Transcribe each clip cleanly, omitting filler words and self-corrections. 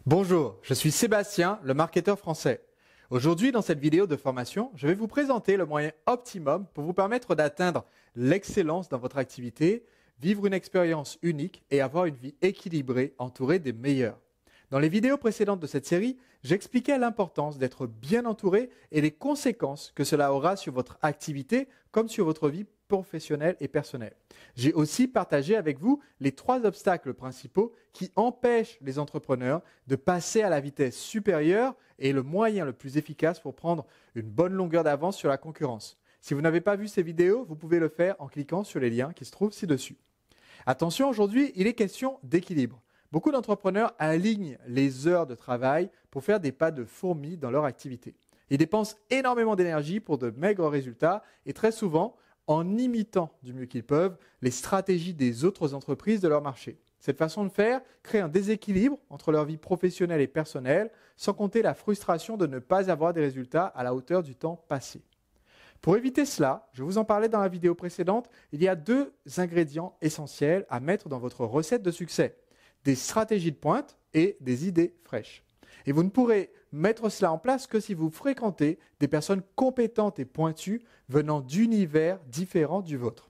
Bonjour, je suis Sébastien, le marketeur français. Aujourd'hui, dans cette vidéo de formation, je vais vous présenter le moyen optimum pour vous permettre d'atteindre l'excellence dans votre activité, vivre une expérience unique et avoir une vie équilibrée entourée des meilleurs. Dans les vidéos précédentes de cette série, j'expliquais l'importance d'être bien entouré et les conséquences que cela aura sur votre activité comme sur votre vie professionnelle et personnelle. J'ai aussi partagé avec vous les 3 obstacles principaux qui empêchent les entrepreneurs de passer à la vitesse supérieure et le moyen le plus efficace pour prendre une bonne longueur d'avance sur la concurrence. Si vous n'avez pas vu ces vidéos, vous pouvez le faire en cliquant sur les liens qui se trouvent ci-dessus. Attention, aujourd'hui, il est question d'équilibre. Beaucoup d'entrepreneurs alignent les heures de travail pour faire des pas de fourmi dans leur activité. Ils dépensent énormément d'énergie pour de maigres résultats et très souvent, en imitant du mieux qu'ils peuvent les stratégies des autres entreprises de leur marché. Cette façon de faire crée un déséquilibre entre leur vie professionnelle et personnelle, sans compter la frustration de ne pas avoir des résultats à la hauteur du temps passé. Pour éviter cela, je vous en parlais dans la vidéo précédente, il y a 2 ingrédients essentiels à mettre dans votre recette de succès. Des stratégies de pointe et des idées fraîches. Et vous ne pourrez mettre cela en place que si vous fréquentez des personnes compétentes et pointues venant d'univers différents du vôtre.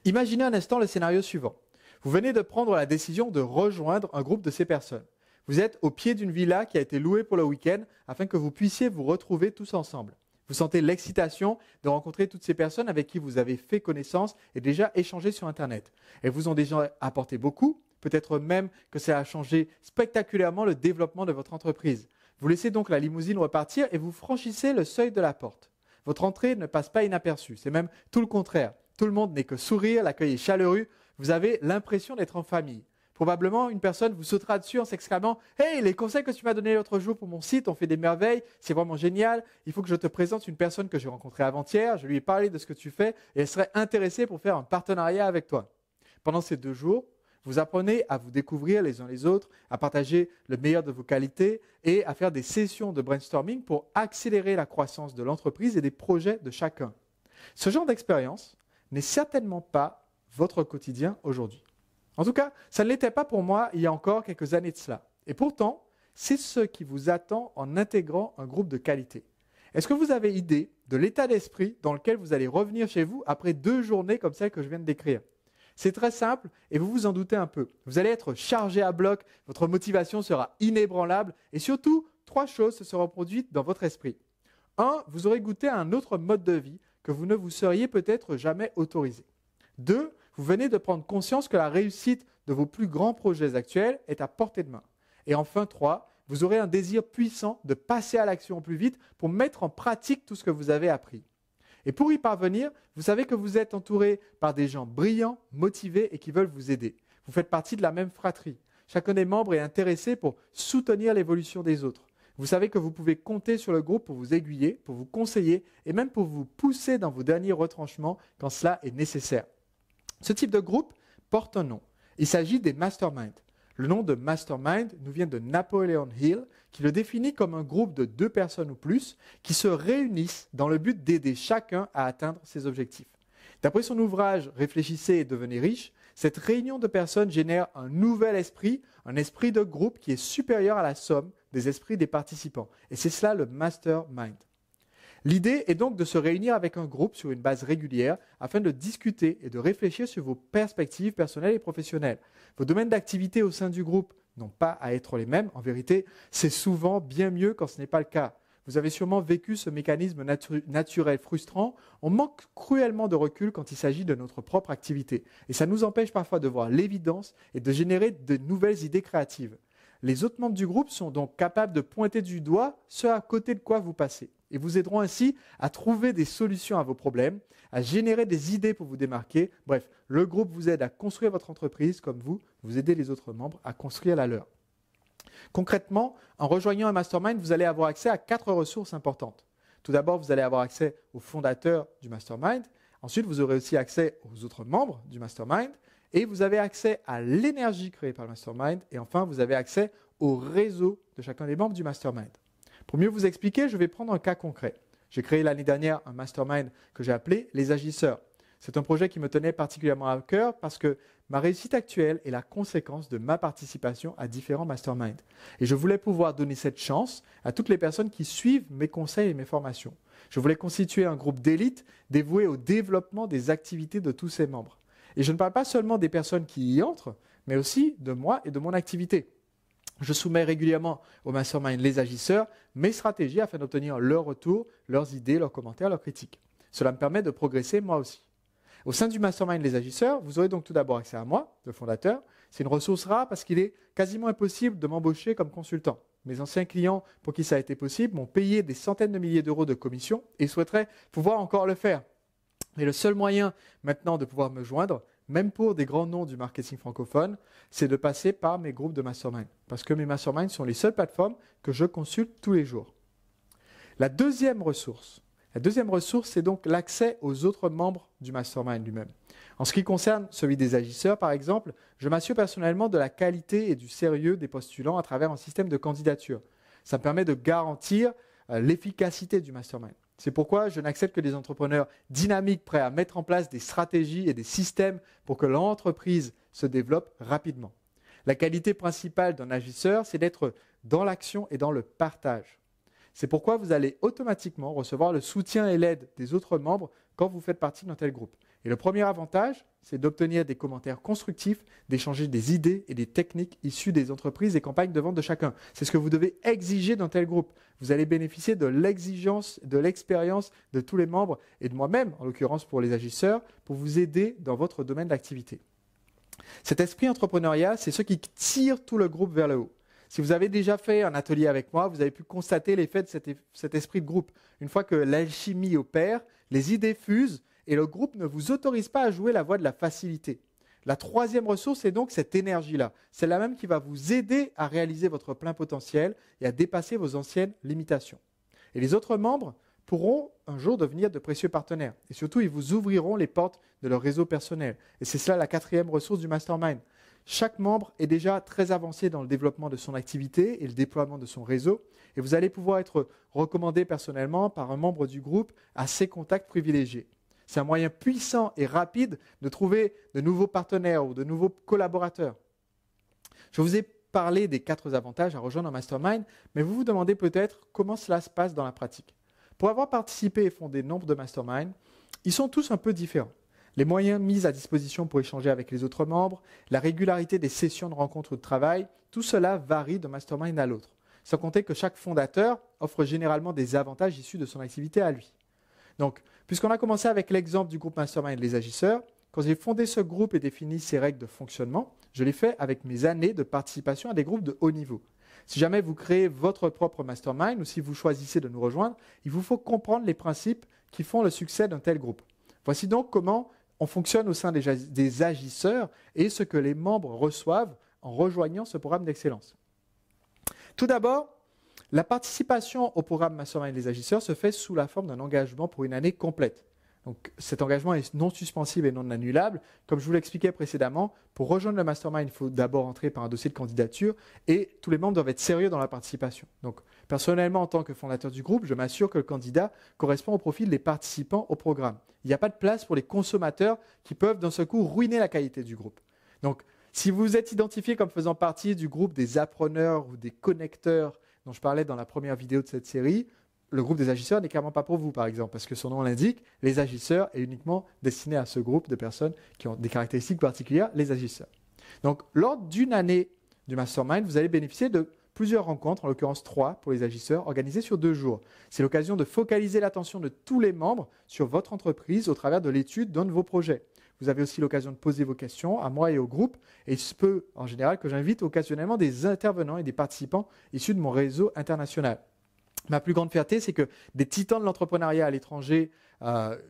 Imaginez un instant le scénario suivant. Vous venez de prendre la décision de rejoindre un groupe de ces personnes. Vous êtes au pied d'une villa qui a été louée pour le week-end afin que vous puissiez vous retrouver tous ensemble. Vous sentez l'excitation de rencontrer toutes ces personnes avec qui vous avez fait connaissance et déjà échangé sur Internet. Elles vous ont déjà apporté beaucoup. Peut-être même que ça a changé spectaculairement le développement de votre entreprise. Vous laissez donc la limousine repartir et vous franchissez le seuil de la porte. Votre entrée ne passe pas inaperçue, c'est même tout le contraire. Tout le monde n'est que sourire, l'accueil est chaleureux, vous avez l'impression d'être en famille. Probablement, une personne vous sautera dessus en s'exclamant « Hey, les conseils que tu m'as donnés l'autre jour pour mon site ont fait des merveilles, c'est vraiment génial. Il faut que je te présente une personne que j'ai rencontrée avant-hier, je lui ai parlé de ce que tu fais et elle serait intéressée pour faire un partenariat avec toi. » Pendant ces 2 jours, vous apprenez à vous découvrir les uns les autres, à partager le meilleur de vos qualités et à faire des sessions de brainstorming pour accélérer la croissance de l'entreprise et des projets de chacun. Ce genre d'expérience n'est certainement pas votre quotidien aujourd'hui. En tout cas, ça ne l'était pas pour moi il y a encore quelques années de cela. Et pourtant, c'est ce qui vous attend en intégrant un groupe de qualité. Est-ce que vous avez idée de l'état d'esprit dans lequel vous allez revenir chez vous après 2 journées comme celle que je viens de décrire ? C'est très simple et vous vous en doutez un peu. Vous allez être chargé à bloc, votre motivation sera inébranlable et surtout, 3 choses se seront produites dans votre esprit. 1, vous aurez goûté à un autre mode de vie que vous ne vous seriez peut-être jamais autorisé. 2, vous venez de prendre conscience que la réussite de vos plus grands projets actuels est à portée de main. Et enfin 3, vous aurez un désir puissant de passer à l'action plus vite pour mettre en pratique tout ce que vous avez appris. Et pour y parvenir, vous savez que vous êtes entouré par des gens brillants, motivés et qui veulent vous aider. Vous faites partie de la même fratrie. Chacun des membres est intéressé pour soutenir l'évolution des autres. Vous savez que vous pouvez compter sur le groupe pour vous aiguiller, pour vous conseiller et même pour vous pousser dans vos derniers retranchements quand cela est nécessaire. Ce type de groupe porte un nom. Il s'agit des masterminds. Le nom de mastermind nous vient de Napoleon Hill, qui le définit comme un groupe de 2 personnes ou plus qui se réunissent dans le but d'aider chacun à atteindre ses objectifs. D'après son ouvrage « Réfléchissez et devenez riche », cette réunion de personnes génère un nouvel esprit, un esprit de groupe qui est supérieur à la somme des esprits des participants. Et c'est cela le mastermind. L'idée est donc de se réunir avec un groupe sur une base régulière afin de discuter et de réfléchir sur vos perspectives personnelles et professionnelles. Vos domaines d'activité au sein du groupe n'ont pas à être les mêmes. En vérité, c'est souvent bien mieux quand ce n'est pas le cas. Vous avez sûrement vécu ce mécanisme naturel frustrant. On manque cruellement de recul quand il s'agit de notre propre activité. Et ça nous empêche parfois de voir l'évidence et de générer de nouvelles idées créatives. Les autres membres du groupe sont donc capables de pointer du doigt ce à côté de quoi vous passez et vous aideront ainsi à trouver des solutions à vos problèmes, à générer des idées pour vous démarquer. Bref, le groupe vous aide à construire votre entreprise comme vous aidez les autres membres à construire la leur. Concrètement, en rejoignant un mastermind, vous allez avoir accès à 4 ressources importantes. Tout d'abord, vous allez avoir accès au fondateur du mastermind. Ensuite, vous aurez aussi accès aux autres membres du mastermind. Et vous avez accès à l'énergie créée par le mastermind. Et enfin, vous avez accès au réseau de chacun des membres du mastermind. Pour mieux vous expliquer, je vais prendre un cas concret. J'ai créé l'année dernière un mastermind que j'ai appelé « Les Agisseurs ». C'est un projet qui me tenait particulièrement à cœur parce que ma réussite actuelle est la conséquence de ma participation à différents masterminds. Et je voulais pouvoir donner cette chance à toutes les personnes qui suivent mes conseils et mes formations. Je voulais constituer un groupe d'élite dévoué au développement des activités de tous ses membres. Et je ne parle pas seulement des personnes qui y entrent, mais aussi de moi et de mon activité. Je soumets régulièrement au mastermind Les Agisseurs mes stratégies afin d'obtenir leur retour, leurs idées, leurs commentaires, leurs critiques. Cela me permet de progresser moi aussi. Au sein du mastermind Les Agisseurs, vous aurez donc tout d'abord accès à moi, le fondateur. C'est une ressource rare parce qu'il est quasiment impossible de m'embaucher comme consultant. Mes anciens clients pour qui ça a été possible m'ont payé des centaines de milliers d'euros de commissions et souhaiteraient pouvoir encore le faire. Mais le seul moyen maintenant de pouvoir me joindre, même pour des grands noms du marketing francophone, c'est de passer par mes groupes de mastermind. Parce que mes masterminds sont les seules plateformes que je consulte tous les jours. La deuxième ressource, c'est donc l'accès aux autres membres du mastermind lui-même. En ce qui concerne celui des agisseurs, par exemple, je m'assure personnellement de la qualité et du sérieux des postulants à travers un système de candidature. Ça me permet de garantir l'efficacité du mastermind. C'est pourquoi je n'accepte que des entrepreneurs dynamiques prêts à mettre en place des stratégies et des systèmes pour que l'entreprise se développe rapidement. La qualité principale d'un agisseur, c'est d'être dans l'action et dans le partage. C'est pourquoi vous allez automatiquement recevoir le soutien et l'aide des autres membres quand vous faites partie d'un tel groupe. Et le premier avantage, c'est d'obtenir des commentaires constructifs, d'échanger des idées et des techniques issues des entreprises et campagnes de vente de chacun. C'est ce que vous devez exiger d'un tel groupe. Vous allez bénéficier de l'exigence, de l'expérience de tous les membres et de moi-même, en l'occurrence pour les agisseurs, pour vous aider dans votre domaine d'activité. Cet esprit entrepreneurial, c'est ce qui tire tout le groupe vers le haut. Si vous avez déjà fait un atelier avec moi, vous avez pu constater l'effet de cet esprit de groupe. Une fois que l'alchimie opère, les idées fusent et le groupe ne vous autorise pas à jouer la voie de la facilité. La troisième ressource est donc cette énergie-là. C'est la même qui va vous aider à réaliser votre plein potentiel et à dépasser vos anciennes limitations. Et les autres membres pourront un jour devenir de précieux partenaires. Et surtout, ils vous ouvriront les portes de leur réseau personnel. Et c'est cela la quatrième ressource du mastermind. Chaque membre est déjà très avancé dans le développement de son activité et le déploiement de son réseau. Et vous allez pouvoir être recommandé personnellement par un membre du groupe à ses contacts privilégiés. C'est un moyen puissant et rapide de trouver de nouveaux partenaires ou de nouveaux collaborateurs. Je vous ai parlé des 4 avantages à rejoindre un mastermind, mais vous vous demandez peut-être comment cela se passe dans la pratique. Pour avoir participé et fondé nombre de masterminds, ils sont tous un peu différents. Les moyens mis à disposition pour échanger avec les autres membres, la régularité des sessions de rencontres ou de travail, tout cela varie d'un mastermind à l'autre. Sans compter que chaque fondateur offre généralement des avantages issus de son activité à lui. Donc, puisqu'on a commencé avec l'exemple du groupe Mastermind Les Agisseurs, quand j'ai fondé ce groupe et défini ses règles de fonctionnement, je l'ai fait avec mes années de participation à des groupes de haut niveau. Si jamais vous créez votre propre mastermind ou si vous choisissez de nous rejoindre, il vous faut comprendre les principes qui font le succès d'un tel groupe. Voici donc comment on fonctionne au sein des agisseurs et ce que les membres reçoivent en rejoignant ce programme d'excellence. Tout d'abord, la participation au programme Mastermind Les Agisseurs se fait sous la forme d'un engagement pour une année complète. Donc, cet engagement est non suspensible et non annulable. Comme je vous l'expliquais précédemment, pour rejoindre le Mastermind, il faut d'abord entrer par un dossier de candidature et tous les membres doivent être sérieux dans la participation. Donc, personnellement, en tant que fondateur du groupe, je m'assure que le candidat correspond au profil des participants au programme. Il n'y a pas de place pour les consommateurs qui peuvent d'un seul coup ruiner la qualité du groupe. Donc, si vous êtes identifié comme faisant partie du groupe des appreneurs ou des connecteurs dont je parlais dans la première vidéo de cette série, le groupe des agisseurs n'est clairement pas pour vous, par exemple, parce que son nom l'indique, les agisseurs est uniquement destiné à ce groupe de personnes qui ont des caractéristiques particulières, les agisseurs. Donc, lors d'une année du Mastermind, vous allez bénéficier de plusieurs rencontres, en l'occurrence 3 pour les agisseurs, organisées sur 2 jours. C'est l'occasion de focaliser l'attention de tous les membres sur votre entreprise au travers de l'étude d'un de vos projets. Vous avez aussi l'occasion de poser vos questions à moi et au groupe, et il se peut en général que j'invite occasionnellement des intervenants et des participants issus de mon réseau international. Ma plus grande fierté, c'est que des titans de l'entrepreneuriat à l'étranger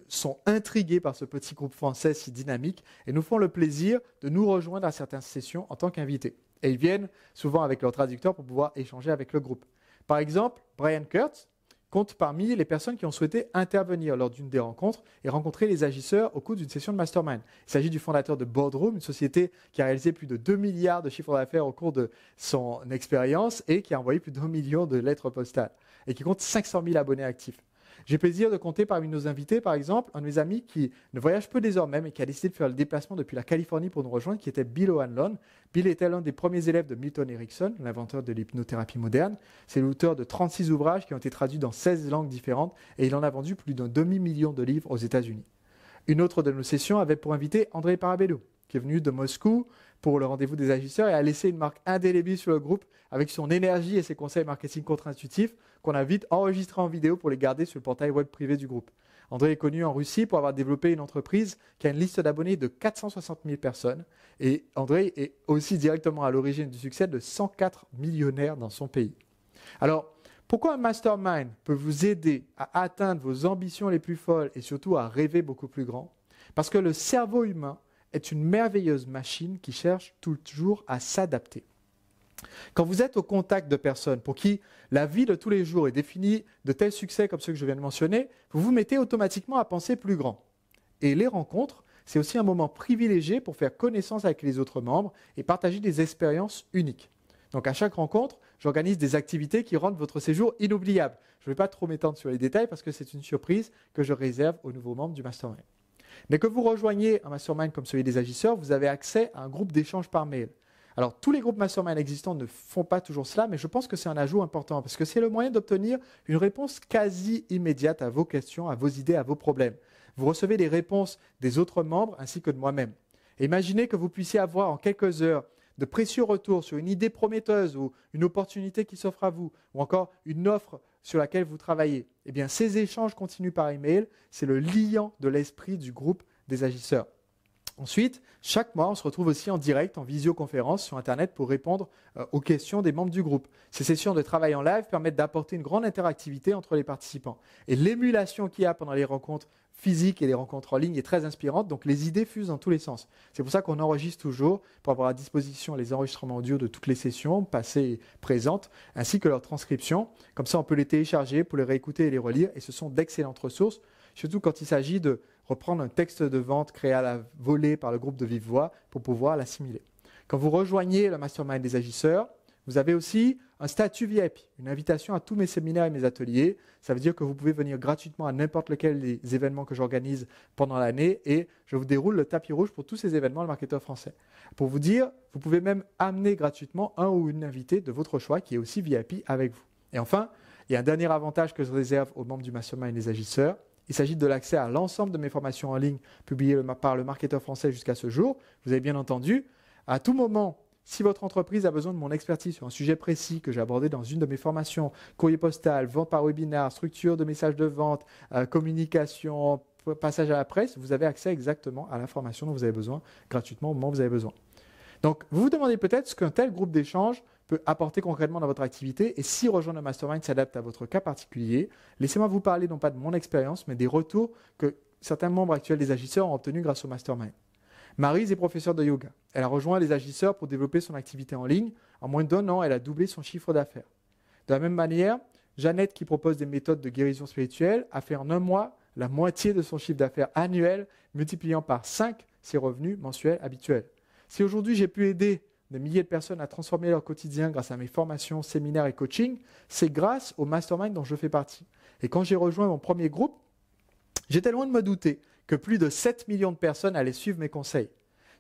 sont intrigués par ce petit groupe français si dynamique et nous font le plaisir de nous rejoindre à certaines sessions en tant qu'invités. Et ils viennent souvent avec leur traducteur pour pouvoir échanger avec le groupe. Par exemple, Brian Kurtz compte parmi les personnes qui ont souhaité intervenir lors d'une des rencontres et rencontrer les agisseurs au cours d'une session de mastermind. Il s'agit du fondateur de Boardroom, une société qui a réalisé plus de 2 milliards de chiffres d'affaires au cours de son expérience et qui a envoyé plus d'1 million de lettres postales et qui compte 500 000 abonnés actifs. J'ai le plaisir de compter parmi nos invités, par exemple, un de mes amis qui ne voyage peu désormais, mais qui a décidé de faire le déplacement depuis la Californie pour nous rejoindre, qui était Bill O'Hanlon. Bill était l'un des premiers élèves de Milton Erickson, l'inventeur de l'hypnothérapie moderne. C'est l'auteur de 36 ouvrages qui ont été traduits dans 16 langues différentes et il en a vendu plus d'un demi-million de livres aux États-Unis. Une autre de nos sessions avait pour invité André Parabello, qui est venu de Moscou pour le rendez-vous des agisseurs et a laissé une marque indélébile sur le groupe avec son énergie et ses conseils marketing contre-intuitifs qu'on a vite enregistrés en vidéo pour les garder sur le portail web privé du groupe. André est connu en Russie pour avoir développé une entreprise qui a une liste d'abonnés de 460 000 personnes. Et André est aussi directement à l'origine du succès de 104 millionnaires dans son pays. Alors, pourquoi un mastermind peut vous aider à atteindre vos ambitions les plus folles et surtout à rêver beaucoup plus grand? Parce que le cerveau humain est une merveilleuse machine qui cherche toujours à s'adapter. Quand vous êtes au contact de personnes pour qui la vie de tous les jours est définie de tels succès comme ceux que je viens de mentionner, vous vous mettez automatiquement à penser plus grand. Et les rencontres, c'est aussi un moment privilégié pour faire connaissance avec les autres membres et partager des expériences uniques. Donc à chaque rencontre, j'organise des activités qui rendent votre séjour inoubliable. Je ne vais pas trop m'étendre sur les détails parce que c'est une surprise que je réserve aux nouveaux membres du mastermind. Dès que vous rejoignez un mastermind comme celui des agisseurs, vous avez accès à un groupe d'échange par mail. Alors, tous les groupes mastermind existants ne font pas toujours cela, mais je pense que c'est un ajout important parce que c'est le moyen d'obtenir une réponse quasi immédiate à vos questions, à vos idées, à vos problèmes. Vous recevez des réponses des autres membres ainsi que de moi-même. Imaginez que vous puissiez avoir en quelques heures de précieux retours sur une idée prometteuse ou une opportunité qui s'offre à vous ou encore une offre sur laquelle vous travaillez. Eh bien, ces échanges continus par email, c'est le liant de l'esprit du groupe des agisseurs. Ensuite, chaque mois, on se retrouve aussi en direct, en visioconférence sur Internet pour répondre aux questions des membres du groupe. Ces sessions de travail en live permettent d'apporter une grande interactivité entre les participants. Et l'émulation qu'il y a pendant les rencontres physiques et les rencontres en ligne est très inspirante, donc les idées fusent dans tous les sens. C'est pour ça qu'on enregistre toujours pour avoir à disposition les enregistrements audio de toutes les sessions, passées et présentes, ainsi que leurs transcriptions. Comme ça, on peut les télécharger pour les réécouter et les relire, et ce sont d'excellentes ressources, surtout quand il s'agit de reprendre un texte de vente créé à la volée par le groupe de vive voix pour pouvoir l'assimiler. Quand vous rejoignez le mastermind des agisseurs, vous avez aussi un statut VIP, une invitation à tous mes séminaires et mes ateliers. Ça veut dire que vous pouvez venir gratuitement à n'importe lequel des événements que j'organise pendant l'année et je vous déroule le tapis rouge pour tous ces événements, le marketeur français. Pour vous dire, vous pouvez même amener gratuitement un ou une invitée de votre choix qui est aussi VIP avec vous. Et enfin, il y a un dernier avantage que je réserve aux membres du mastermind des agisseurs. Il s'agit de l'accès à l'ensemble de mes formations en ligne publiées par le marketeur français jusqu'à ce jour. Vous avez bien entendu, à tout moment, si votre entreprise a besoin de mon expertise sur un sujet précis que j'ai abordé dans une de mes formations, courrier postal, vente par webinar, structure de messages de vente, communication, passage à la presse, vous avez accès exactement à l'information dont vous avez besoin gratuitement au moment où vous avez besoin. Donc, vous vous demandez peut-être ce qu'un tel groupe d'échange peut apporter concrètement dans votre activité et si rejoindre un mastermind s'adapte à votre cas particulier. Laissez-moi vous parler non pas de mon expérience, mais des retours que certains membres actuels des agisseurs ont obtenus grâce au mastermind. Maryse est professeure de yoga. Elle a rejoint les agisseurs pour développer son activité en ligne. En moins d'1 an, elle a doublé son chiffre d'affaires. De la même manière, Jeannette, qui propose des méthodes de guérison spirituelle, a fait en 1 mois la moitié de son chiffre d'affaires annuel, multipliant par 5 ses revenus mensuels habituels. Si aujourd'hui j'ai pu aider des milliers de personnes à transformer leur quotidien grâce à mes formations, séminaires et coaching, c'est grâce au mastermind dont je fais partie. Et quand j'ai rejoint mon premier groupe, j'étais loin de me douter que plus de 7 millions de personnes allaient suivre mes conseils.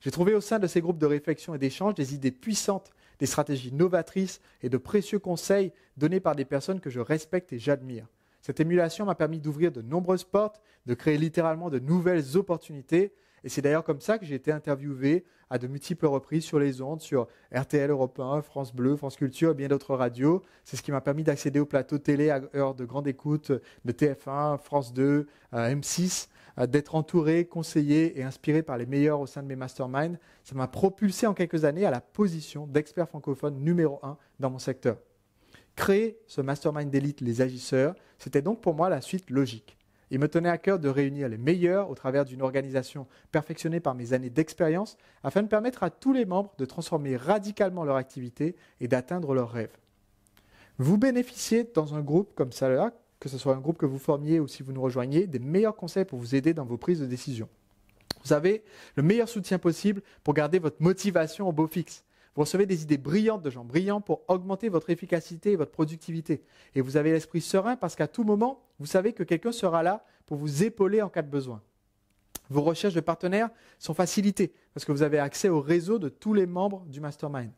J'ai trouvé au sein de ces groupes de réflexion et d'échange des idées puissantes, des stratégies novatrices et de précieux conseils donnés par des personnes que je respecte et j'admire. Cette émulation m'a permis d'ouvrir de nombreuses portes, de créer littéralement de nouvelles opportunités. Et c'est d'ailleurs comme ça que j'ai été interviewé à de multiples reprises sur les ondes, sur RTL Europe 1, France Bleu, France Culture et bien d'autres radios. C'est ce qui m'a permis d'accéder au plateau télé à heure de grande écoute de TF1, France 2, M6, d'être entouré, conseillé et inspiré par les meilleurs au sein de mes masterminds. Ça m'a propulsé en quelques années à la position d'expert francophone numéro 1 dans mon secteur. Créer ce mastermind d'élite, les agisseurs, c'était donc pour moi la suite logique. Il me tenait à cœur de réunir les meilleurs au travers d'une organisation perfectionnée par mes années d'expérience afin de permettre à tous les membres de transformer radicalement leur activité et d'atteindre leurs rêves. Vous bénéficiez dans un groupe comme ça, que ce soit un groupe que vous formiez ou si vous nous rejoignez, des meilleurs conseils pour vous aider dans vos prises de décision. Vous avez le meilleur soutien possible pour garder votre motivation au beau fixe. Vous recevez des idées brillantes de gens brillants pour augmenter votre efficacité et votre productivité. Et vous avez l'esprit serein parce qu'à tout moment, vous savez que quelqu'un sera là pour vous épauler en cas de besoin. Vos recherches de partenaires sont facilitées parce que vous avez accès au réseau de tous les membres du mastermind.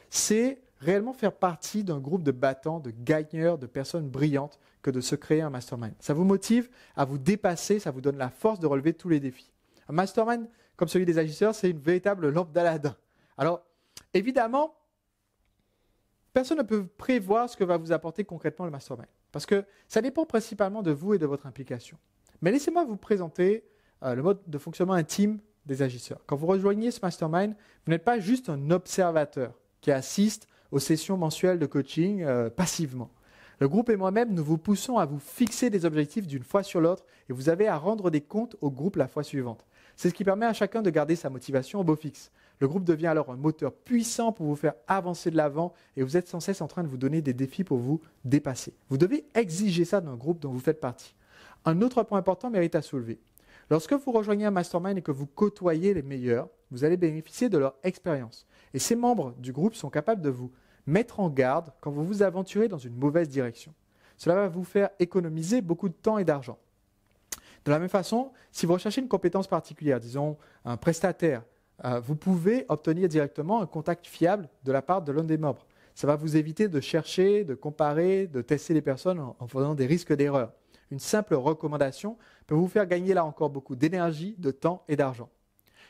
C'est réellement faire partie d'un groupe de battants, de gagneurs, de personnes brillantes que de se créer un mastermind. Ça vous motive à vous dépasser, ça vous donne la force de relever tous les défis. Un mastermind comme celui des agisseurs, c'est une véritable lampe d'Aladin. Alors, évidemment, personne ne peut prévoir ce que va vous apporter concrètement le mastermind parce que ça dépend principalement de vous et de votre implication. Mais laissez-moi vous présenter le mode de fonctionnement intime des agisseurs. Quand vous rejoignez ce mastermind, vous n'êtes pas juste un observateur qui assiste aux sessions mensuelles de coaching passivement. Le groupe et moi-même, nous vous poussons à vous fixer des objectifs d'une fois sur l'autre et vous avez à rendre des comptes au groupe la fois suivante. C'est ce qui permet à chacun de garder sa motivation au beau fixe. Le groupe devient alors un moteur puissant pour vous faire avancer de l'avant et vous êtes sans cesse en train de vous donner des défis pour vous dépasser. Vous devez exiger ça d'un groupe dont vous faites partie. Un autre point important mérite à soulever. Lorsque vous rejoignez un mastermind et que vous côtoyez les meilleurs, vous allez bénéficier de leur expérience. Et ces membres du groupe sont capables de vous mettre en garde quand vous vous aventurez dans une mauvaise direction. Cela va vous faire économiser beaucoup de temps et d'argent. De la même façon, si vous recherchez une compétence particulière, disons un prestataire, vous pouvez obtenir directement un contact fiable de la part de l'un des membres. Ça va vous éviter de chercher, de comparer, de tester les personnes en faisant des risques d'erreur. Une simple recommandation peut vous faire gagner là encore beaucoup d'énergie, de temps et d'argent.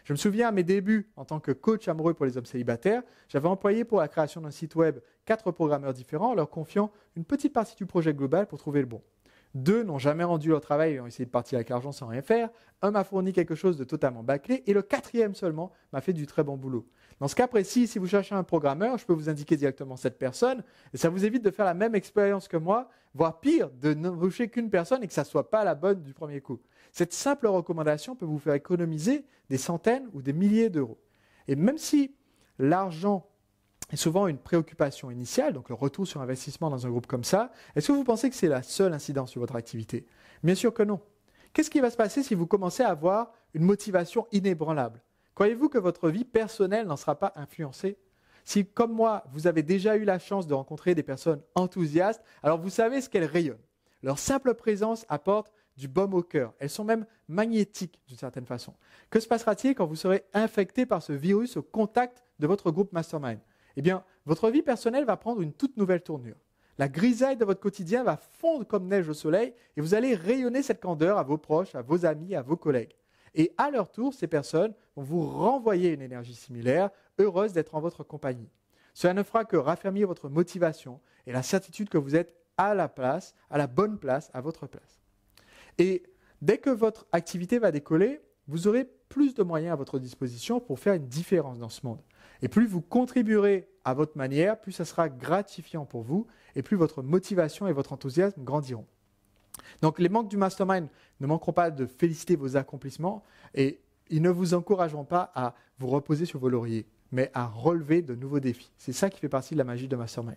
Je me souviens à mes débuts en tant que coach amoureux pour les hommes célibataires, j'avais employé pour la création d'un site web 4 programmeurs différents en leur confiant une petite partie du projet global pour trouver le bon. 2 n'ont jamais rendu leur travail et ont essayé de partir avec l'argent sans rien faire. 1 m'a fourni quelque chose de totalement bâclé et le 4e seulement m'a fait du très bon boulot. Dans ce cas précis, si vous cherchez un programmeur, je peux vous indiquer directement cette personne et ça vous évite de faire la même expérience que moi, voire pire, de n'embaucher qu'une personne et que ça ne soit pas la bonne du premier coup. Cette simple recommandation peut vous faire économiser des centaines ou des milliers d'euros. Et même si l'argent est souvent une préoccupation initiale, donc le retour sur investissement dans un groupe comme ça, est-ce que vous pensez que c'est la seule incidence sur votre activité? Bien sûr que non. Qu'est-ce qui va se passer si vous commencez à avoir une motivation inébranlable? Croyez-vous que votre vie personnelle n'en sera pas influencée? Si, comme moi, vous avez déjà eu la chance de rencontrer des personnes enthousiastes, alors vous savez ce qu'elles rayonnent. Leur simple présence apporte du baume au cœur. Elles sont même magnétiques d'une certaine façon. Que se passera-t-il quand vous serez infecté par ce virus au contact de votre groupe mastermind? Eh bien, votre vie personnelle va prendre une toute nouvelle tournure. La grisaille de votre quotidien va fondre comme neige au soleil et vous allez rayonner cette candeur à vos proches, à vos amis, à vos collègues. Et à leur tour, ces personnes vont vous renvoyer une énergie similaire, heureuse d'être en votre compagnie. Cela ne fera que raffermir votre motivation et la certitude que vous êtes à la place, à la bonne place, à votre place. Et dès que votre activité va décoller, vous aurez plus de moyens à votre disposition pour faire une différence dans ce monde. Et plus vous contribuerez à votre manière, plus ça sera gratifiant pour vous et plus votre motivation et votre enthousiasme grandiront. Donc les membres du mastermind ne manqueront pas de féliciter vos accomplissements et ils ne vous encourageront pas à vous reposer sur vos lauriers, mais à relever de nouveaux défis. C'est ça qui fait partie de la magie de mastermind.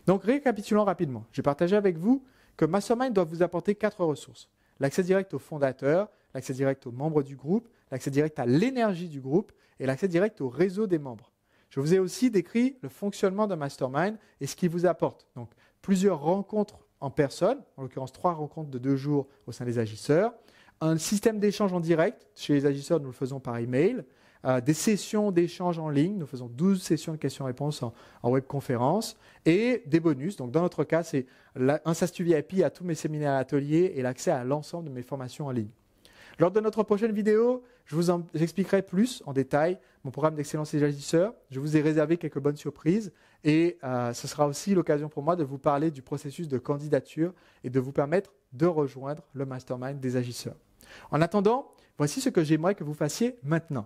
Donc récapitulons rapidement. Je vais partager avec vous que mastermind doit vous apporter 4 ressources. L'accès direct aux fondateurs, l'accès direct aux membres du groupe, l'accès direct à l'énergie du groupe et l'accès direct au réseau des membres. Je vous ai aussi décrit le fonctionnement d'un mastermind et ce qu'il vous apporte. Donc, plusieurs rencontres en personne, en l'occurrence 3 rencontres de 2 jours au sein des agisseurs, un système d'échange en direct, chez les agisseurs nous le faisons par email, des sessions d'échange en ligne, nous faisons 12 sessions de questions-réponses en webconférence et des bonus. Donc dans notre cas, c'est un statut VIP à tous mes séminaires et ateliers et l'accès à l'ensemble de mes formations en ligne. Lors de notre prochaine vidéo, j'expliquerai plus en détail mon programme d'excellence des agisseurs. Je vous ai réservé quelques bonnes surprises et ce sera aussi l'occasion pour moi de vous parler du processus de candidature et de vous permettre de rejoindre le mastermind des agisseurs. En attendant, voici ce que j'aimerais que vous fassiez maintenant.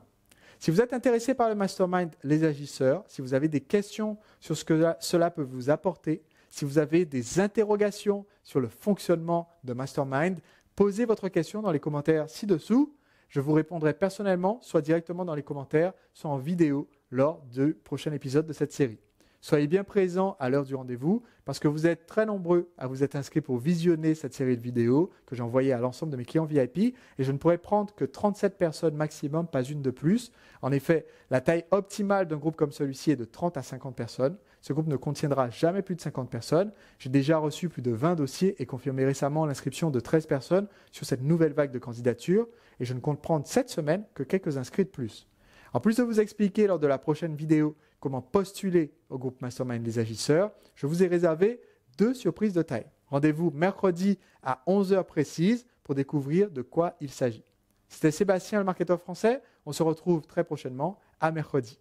Si vous êtes intéressé par le mastermind Les Agisseurs, si vous avez des questions sur ce que cela peut vous apporter, si vous avez des interrogations sur le fonctionnement de mastermind, posez votre question dans les commentaires ci-dessous. Je vous répondrai personnellement, soit directement dans les commentaires, soit en vidéo lors du prochain épisode de cette série. Soyez bien présents à l'heure du rendez-vous parce que vous êtes très nombreux à vous être inscrits pour visionner cette série de vidéos que j'ai envoyées à l'ensemble de mes clients VIP et je ne pourrais prendre que 37 personnes maximum, pas une de plus. En effet, la taille optimale d'un groupe comme celui-ci est de 30 à 50 personnes. Ce groupe ne contiendra jamais plus de 50 personnes. J'ai déjà reçu plus de 20 dossiers et confirmé récemment l'inscription de 13 personnes sur cette nouvelle vague de candidatures et je ne compte prendre cette semaine que quelques inscrits de plus. En plus de vous expliquer lors de la prochaine vidéo comment postuler au groupe Mastermind Les Agisseurs, je vous ai réservé 2 surprises de taille. Rendez-vous mercredi à 11 h précises pour découvrir de quoi il s'agit. C'était Sébastien, le marketeur français. On se retrouve très prochainement à mercredi.